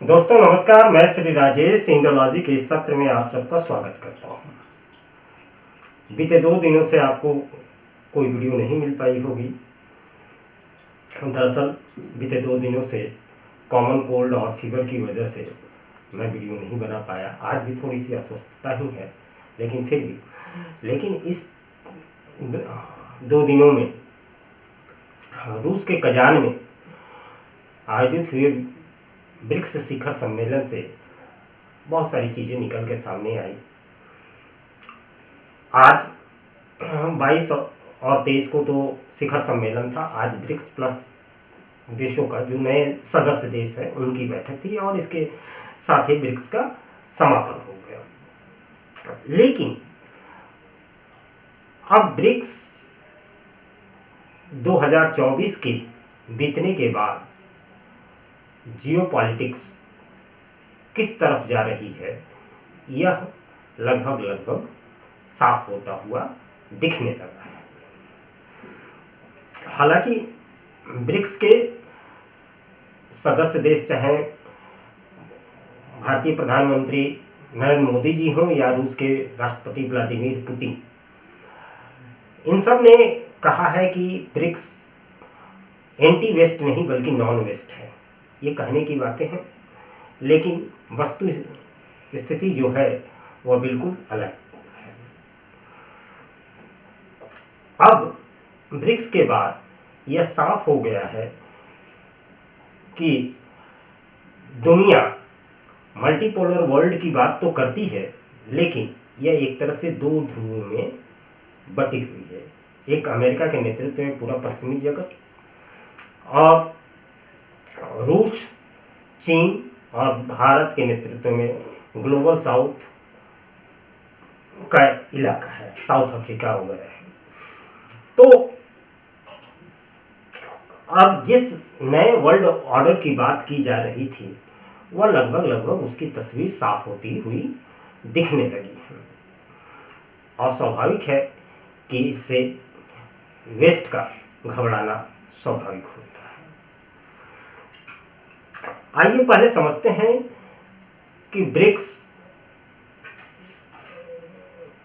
दोस्तों नमस्कार, मैं श्री राजेश इंडोलॉजी के इस सत्र में आप सबका स्वागत करता हूँ। बीते 2 दिनों से आपको कोई वीडियो नहीं मिल पाई होगी। दरअसल बीते 2 दिनों से कॉमन कोल्ड और फीवर की वजह से मैं वीडियो नहीं बना पाया। आज भी थोड़ी सी अस्वस्थता ही है, लेकिन फिर भी इस 2 दिनों में रूस के कजान में आयोजित हुए ब्रिक्स शिखर सम्मेलन से बहुत सारी चीज़ें निकल के सामने आई। आज 22 और 23 को तो शिखर सम्मेलन था। आज ब्रिक्स प्लस देशों का जो नए सदस्य देश है उनकी बैठक थी और इसके साथ ही ब्रिक्स का समापन हो गया। लेकिन अब ब्रिक्स 2024 के बीतने के बाद जियोपॉलिटिक्स किस तरफ जा रही है, यह लगभग साफ होता हुआ दिखने लगा है। हालांकि ब्रिक्स के सदस्य देश चाहे भारतीय प्रधानमंत्री नरेंद्र मोदी जी हों या रूस के राष्ट्रपति व्लादिमीर पुतिन, इन सब ने कहा है कि ब्रिक्स एंटी वेस्ट नहीं बल्कि नॉन वेस्ट है। ये कहने की बातें हैं, लेकिन वस्तु स्थिति जो है वह बिल्कुल अलग है। अब ब्रिक्स के बाद यह साफ हो गया है कि दुनिया मल्टीपोलर वर्ल्ड की बात तो करती है, लेकिन यह एक तरह से 2 ध्रुवों में बटी हुई है। एक अमेरिका के नेतृत्व में पूरा पश्चिमी जगत और रूस, चीन और भारत के नेतृत्व में ग्लोबल साउथ का इलाका है, साउथ अफ्रीका वगैरह है। तो अब जिस नए वर्ल्ड ऑर्डर की बात की जा रही थी वह लगभग उसकी तस्वीर साफ होती हुई दिखने लगी है और स्वाभाविक है कि इससे वेस्ट का घबराना स्वाभाविक होता है। आइए पहले समझते हैं कि ब्रिक्स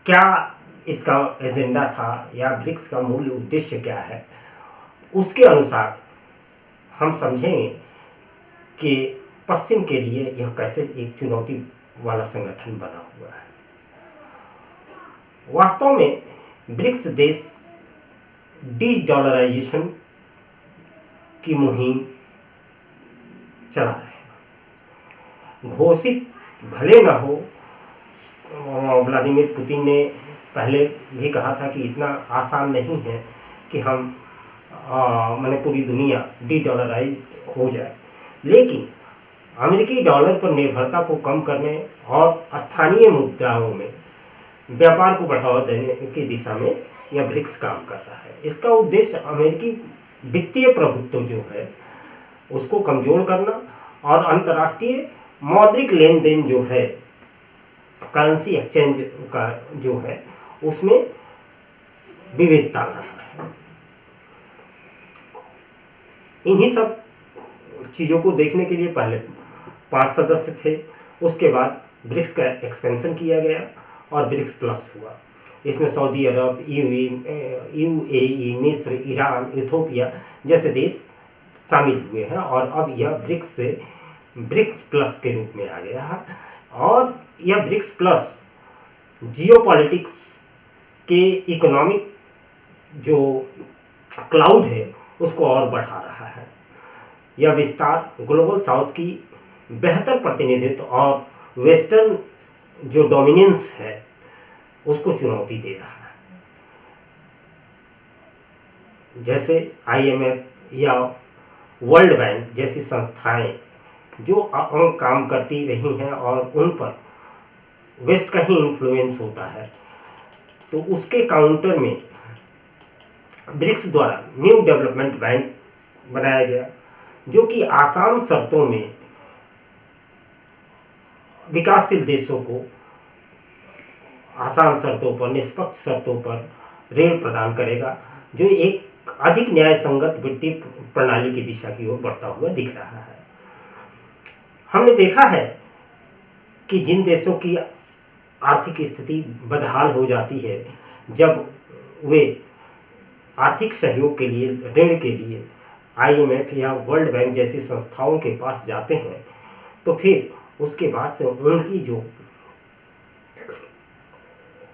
क्या इसका एजेंडा था या ब्रिक्स का मूल उद्देश्य क्या है। उसके अनुसार हम समझेंगे कि पश्चिम के लिए यह कैसे एक चुनौती वाला संगठन बना हुआ है। वास्तव में ब्रिक्स देश डी-डॉलराइजेशन की मुहिम चला रहे हैं। घोषित भले न हो, व्लादिमीर पुतिन ने पहले भी कहा था कि इतना आसान नहीं है कि हम पूरी दुनिया डी-डॉलराइज हो जाए, लेकिन अमेरिकी डॉलर पर निर्भरता को कम करने और स्थानीय मुद्राओं में व्यापार को बढ़ावा देने की दिशा में यह ब्रिक्स काम कर रहा है। इसका उद्देश्य अमेरिकी वित्तीय प्रभुत्व जो है उसको कमजोर करना और अंतर्राष्ट्रीय मौद्रिक लेन देन जो है, करेंसी एक्सचेंज का जो है, उसमें विविधता लाना है। इन्हीं सब चीज़ों को देखने के लिए पहले 5 सदस्य थे, उसके बाद ब्रिक्स का एक्सपेंशन किया गया और ब्रिक्स प्लस हुआ। इसमें सऊदी अरब, यूएई, मिस्र, ईरान, इथोपिया जैसे देश शामिल हुए हैं और अब यह ब्रिक्स से ब्रिक्स प्लस के रूप में आ गया है। और यह ब्रिक्स प्लस जियोपॉलिटिक्स के इकोनॉमिक जो क्लाउड है उसको और बढ़ा रहा है। यह विस्तार ग्लोबल साउथ की बेहतर प्रतिनिधित्व और वेस्टर्न जो डोमिनेंस है उसको चुनौती दे रहा है। जैसे आईएमएफ या वर्ल्ड बैंक जैसी संस्थाएं जो काम करती रही हैं और उन पर वेस्ट का ही इन्फ्लुएंस होता है, तो उसके काउंटर में ब्रिक्स द्वारा न्यू डेवलपमेंट बैंक बनाया गया, जो कि आसान शर्तों में विकासशील देशों को आसान शर्तों पर, निष्पक्ष शर्तों पर ऋण प्रदान करेगा, जो एक अधिक न्याय संगत वित्तीय प्रणाली की दिशा की ओर बढ़ता हुआ दिख रहा है। हमने देखा है कि जिन देशों की आर्थिक स्थिति बदहाल हो जाती है, जब वे आर्थिक सहयोग के लिए, ऋण के लिए IMF या वर्ल्ड बैंक जैसी संस्थाओं के पास जाते हैं, तो फिर उसके बाद से उनकी जो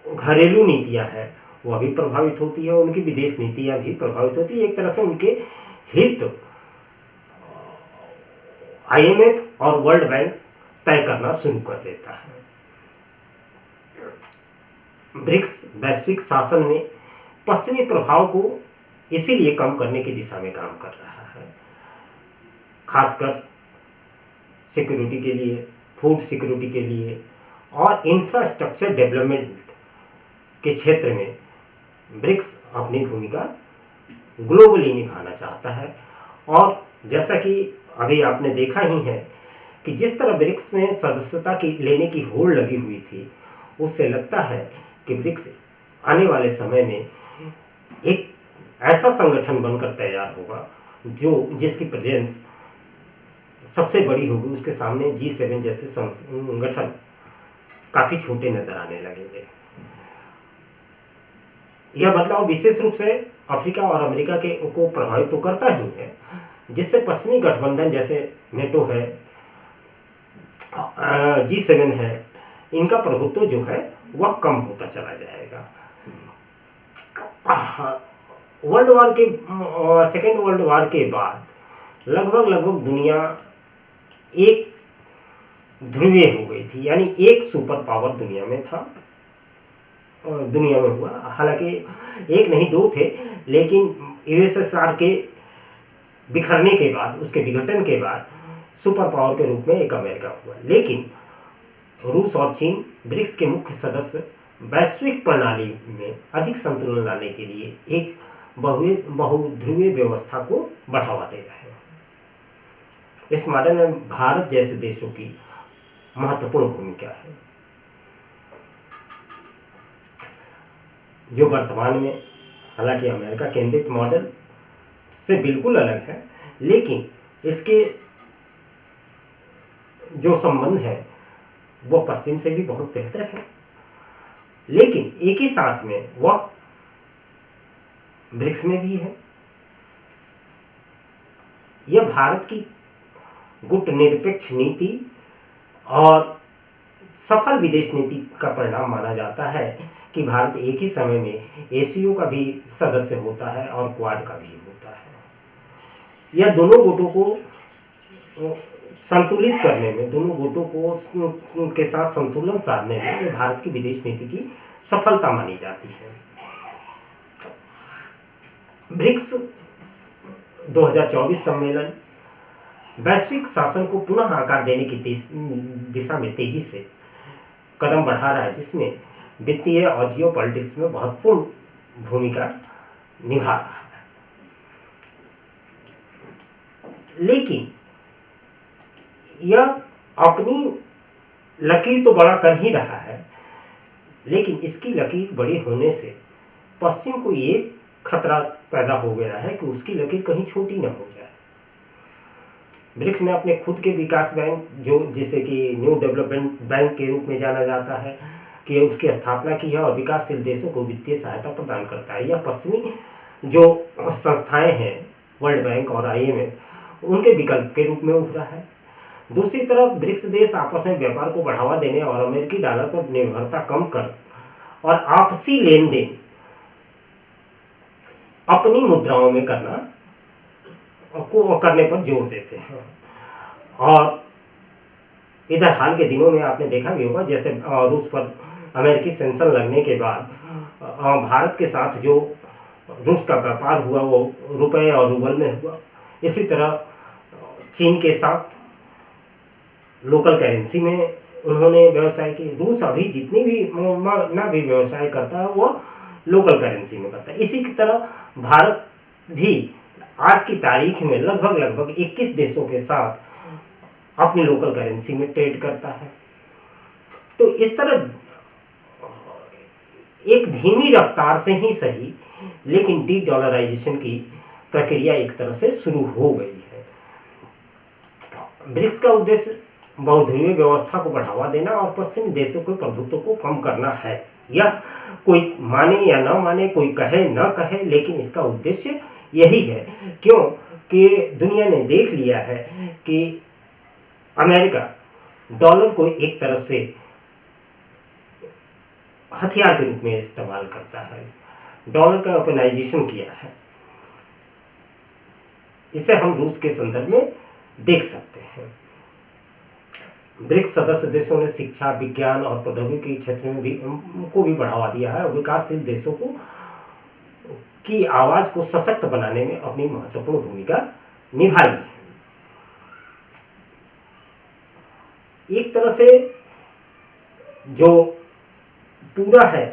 घरेलू नीतियां हैं वह भी प्रभावित होती है, उनकी विदेश नीतियां भी प्रभावित होती है। एक तरह से उनके हित IMF और वर्ल्ड बैंक तय करना शुरू कर देता है। ब्रिक्स वैश्विक शासन में पश्चिमी प्रभाव को इसीलिए कम करने की दिशा में काम कर रहा है, खासकर सिक्योरिटी के लिए, फूड सिक्योरिटी के लिए और इंफ्रास्ट्रक्चर डेवलपमेंट के क्षेत्र में ब्रिक्स अपनी भूमिका ग्लोबली निभाना चाहता है। और जैसा कि अभी आपने देखा ही है कि जिस तरह ब्रिक्स में सदस्यता की लेने की होड़ लगी हुई थी, उससे लगता है कि ब्रिक्स आने वाले समय में एक ऐसा संगठन बनकर तैयार होगा जिसकी प्रेजेंस सबसे बड़ी होगी। उसके सामने G7 जैसे संगठन काफी छोटे नजर आने लगेंगे। यह बदलाव विशेष रूप से अफ्रीका और अमेरिका को प्रभावित तो करता ही है, जिससे पश्चिमी गठबंधन जैसे नेटो है, G7 है, इनका प्रभुत्व जो है वह कम होता चला जाएगा। सेकेंड वर्ल्ड वॉर के बाद लगभग दुनिया एक ध्रुवीय हो गई थी, यानी एक सुपर पावर दुनिया में हुआ। हालांकि एक नहीं दो थे, लेकिन USSR के बिखरने के बाद, उसके विघटन के बाद सुपर पावर के रूप में एक अमेरिका हुआ। लेकिन रूस और चीन ब्रिक्स के मुख्य सदस्य वैश्विक प्रणाली में अधिक संतुलन लाने के लिए एक बहुध्रुवीय व्यवस्था को बढ़ावा दे रहे हैं। इस मॉडल में भारत जैसे देशों की महत्वपूर्ण भूमिका है, जो वर्तमान में हालांकि अमेरिका केंद्रित मॉडल से बिल्कुल अलग है, लेकिन इसके जो संबंध है वो पश्चिम से भी बहुत बेहतर है। लेकिन एक ही साथ में वह ब्रिक्स में भी है। यह भारत की गुटनिरपेक्ष नीति और सफल विदेश नीति का परिणाम माना जाता है कि भारत एक ही समय में ACO का भी सदस्य होता है और क्वाड का भी होता है। यह दोनों गुटों को संतुलित करने में, दोनों गुटों को के साथ संतुलन साधने में भारत की विदेश नीति की सफलता मानी जाती है। ब्रिक्स 2024 सम्मेलन वैश्विक शासन को पुनः आकार देने की दिशा में तेजी से कदम बढ़ा रहा है, जिसमें वित्तीय और जियोपॉलिटिक्स में महत्वपूर्ण भूमिका निभा रहा है। लेकिन यह अपनी लकीर तो बड़ा कर ही रहा है, लेकिन इसकी लकीर बड़ी होने से पश्चिम को ये खतरा पैदा हो गया है कि उसकी लकीर कहीं छोटी न हो जाए। ब्रिक्स ने अपने खुद के विकास बैंक, जो जिसे कि न्यू डेवलपमेंट बैंक के रूप में जाना जाता है, कि उसकी स्थापना की है और विकासशील देशों को वित्तीय सहायता प्रदान करता है। यह पश्चिमी जो संस्थाएं हैं, वर्ल्ड बैंक और IMF, उनके विकल्प के रूप में उभरा है। दूसरी तरफ ब्रिक्स देश आपस में व्यापार को बढ़ावा देने और अमेरिकी डॉलर पर निर्भरता कम कर और आपसी लेन देन अपनी मुद्राओं में करने पर जोर देते हैं। और इधर हाल के दिनों में आपने देखा भी होगा, जैसे रूस पर अमेरिकी सैंक्शन लगने के बाद भारत के साथ जो रूस का व्यापार हुआ वो रुपए और रूबल में हुआ। इसी तरह चीन के साथ लोकल करेंसी में उन्होंने व्यवसाय की। रूस अभी जितनी भी भी व्यवसाय करता है वो लोकल करेंसी में करता है। इसी की तरह भारत भी आज की तारीख में लगभग 21 देशों के साथ अपनी लोकल करेंसी में ट्रेड करता है। तो इस तरह एक धीमी रफ्तार से ही सही, लेकिन डी डॉलराइजेशन की प्रक्रिया एक तरह से शुरू हो गई है। ब्रिक्स का उद्देश्य बहुध्रुवीय व्यवस्था को बढ़ावा देना और पश्चिमी देशों के प्रभुत्व को कम करना है। यह कोई माने या न माने, कोई कहे न कहे, लेकिन इसका उद्देश्य यही है। क्यों कि दुनिया ने देख लिया है कि अमेरिका डॉलर को एक तरफ से हथियार के रूप में इस्तेमाल करता है, डॉलर का वेपनाइजेशन किया है। इसे हम रूस के संदर्भ में देख सकते हैं। ब्रिक्स सदस्य देशों ने शिक्षा, विज्ञान और प्रौद्योगिकी के क्षेत्र में भी उनको भी बढ़ावा दिया है और विकासशील देशों को की आवाज को सशक्त बनाने में अपनी महत्वपूर्ण भूमिका निभाई है। एक तरह से जो पूरा है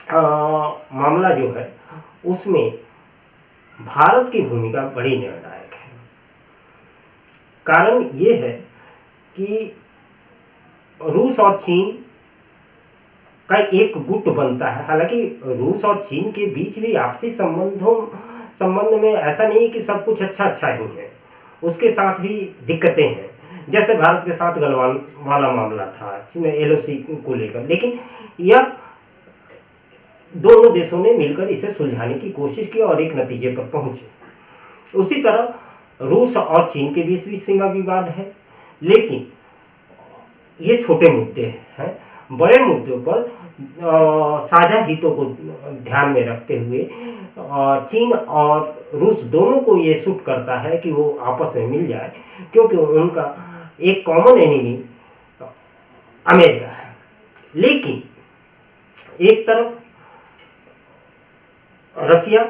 मामला जो है उसमें भारत की भूमिका बड़ी निर्णायक है। कारण ये है कि रूस और चीन का एक गुट बनता है। हालांकि रूस और चीन के बीच भी आपसी संबंध में ऐसा नहीं है कि सब कुछ अच्छा ही है, उसके साथ भी दिक्कतें हैं। जैसे भारत के साथ गलवान वाला मामला था LOC को लेकर, लेकिन यह दोनों देशों ने मिलकर इसे सुलझाने की कोशिश की और एक नतीजे पर पहुंचे। उसी तरह रूस और चीन के बीच भी सीमा विवाद है, लेकिन ये छोटे मुद्दे हैं। बड़े मुद्दों पर साझा हितों को ध्यान में रखते हुए चीन और रूस दोनों को ये सूट करता है कि वो आपस में मिल जाए, क्योंकि उनका एक कॉमन एनिमी अमेरिका है। लेकिन एक तरफ रसिया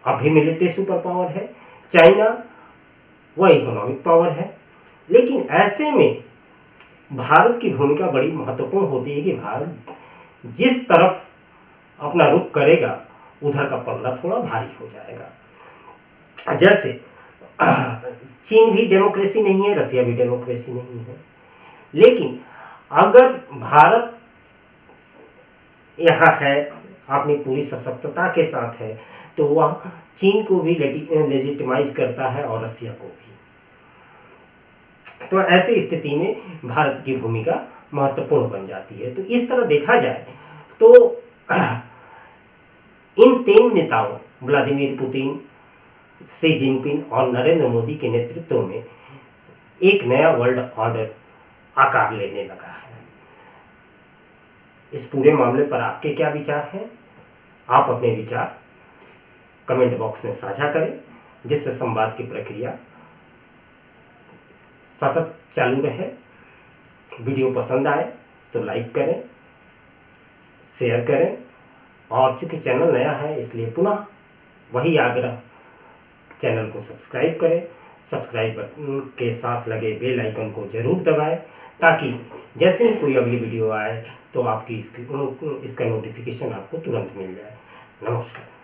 अभी मिलिट्री सुपर पावर है, चाइना वह इकोनॉमिक पावर है। लेकिन ऐसे में भारत की भूमिका बड़ी महत्वपूर्ण होती है कि भारत जिस तरफ अपना रुख करेगा उधर का पल्ला थोड़ा भारी हो जाएगा। जैसे चीन भी डेमोक्रेसी नहीं है, रसिया भी डेमोक्रेसी नहीं है, लेकिन अगर भारत यहाँ है अपनी पूरी सशक्तता के साथ है तो वह चीन को भी लेजिटिमाइज करता है और रसिया को भी। तो ऐसी स्थिति में भारत की भूमिका महत्वपूर्ण बन जाती है। तो इस तरह देखा जाए तो इन तीन नेताओं व्लादिमीर पुतिन, शी जिनपिंग और नरेंद्र मोदी के नेतृत्व में एक नया वर्ल्ड ऑर्डर आकार लेने लगा है। इस पूरे मामले पर आपके क्या विचार हैं? आप अपने विचार कमेंट बॉक्स में साझा करें, जिससे संवाद की प्रक्रिया सतत चालू रहे। वीडियो पसंद आए तो लाइक करें, शेयर करें, और चूंकि चैनल नया है इसलिए पुनः वही आग्रह, चैनल को सब्सक्राइब करें। सब्सक्राइब बटन के साथ लगे बेल आइकन को जरूर दबाएं, ताकि जैसे ही कोई अगली वीडियो आए तो आपकी इसका नोटिफिकेशन आपको तुरंत मिल जाए। नमस्कार।